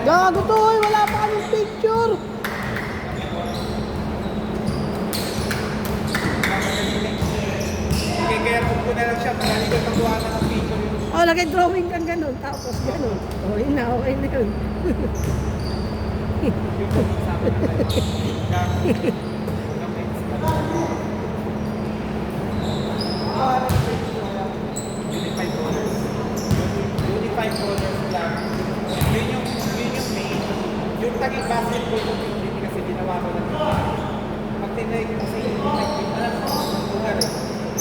Gago to, wala pa kaming picture. Kaya ko na lang siya, magaling ko pagkuha na ng picture yun. Oh, lagay drawing kang ganun, tapos ganun. Okay na yun. Yung pag-usapan na kayo. Unified colors. Unified colors lang. Yun yung main. Yung taging basketball ko hindi kasi ginawa ko lang. Pag tinay ko kasi unified yung alam ko ang lugar eh.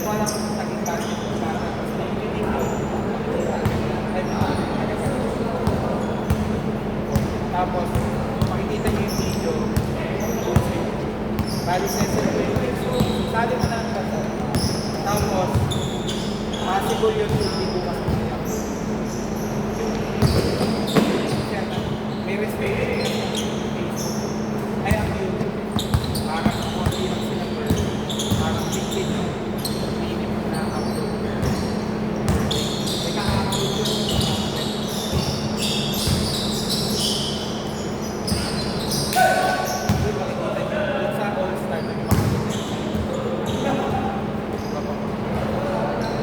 Wala ko taging basketball para tapos na yung unique. Tapos, makikita niyo yung video. Bali sensor ko yun. Sali mo na ang bata. Tapos, possible yun kung hindi bukas mo niya. May respect yun yung face. Ay, ang yun. Parang konti lang sila per. Parang big yung minimum na upload. May ka-upload yun.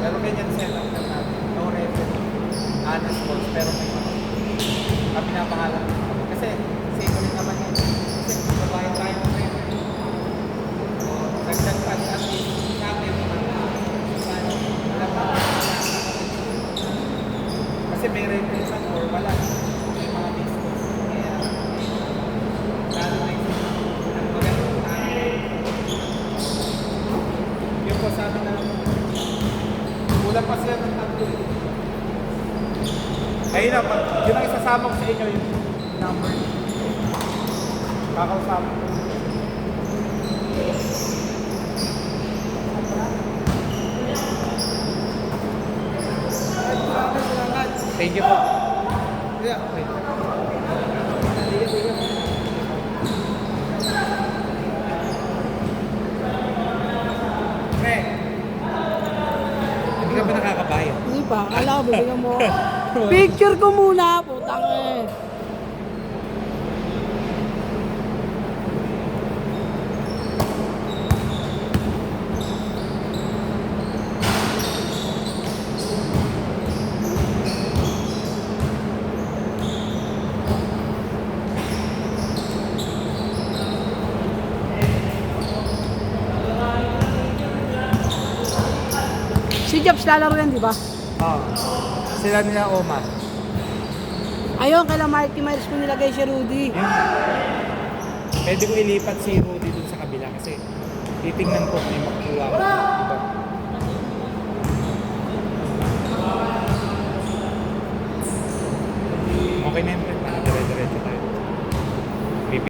Pero ganyan setup lang natin. No revenue. Honest calls. Pero may mga pinapangalan. Kasi safe rin naman yun. Kasi babayan tayo ng revenue. Nagdagpad at least natin. Kasi may revenue or wala. May mga discourse. Kaya lalo na yung magandang tayo. Yung po sabi na kulang pa sila ng tatlo eh. Ayun na, yun ang isasama ko sa inyo yung number. Kakausapin ko. Thank you po. Yeah, okay. Hindi ka ba nakakabayan? Hindi pa, alam ko, bibigyan mo. Picture ko muna, putang eh. Si Jobs lalaro yan, di ba? Oo. Sila nila Oma. Ayun, kailan Marky Myers ko nilagay si Rudy. Pwede ko ilipat si Rudy dun sa kabila kasi titingnan ko kung may makukuha ko.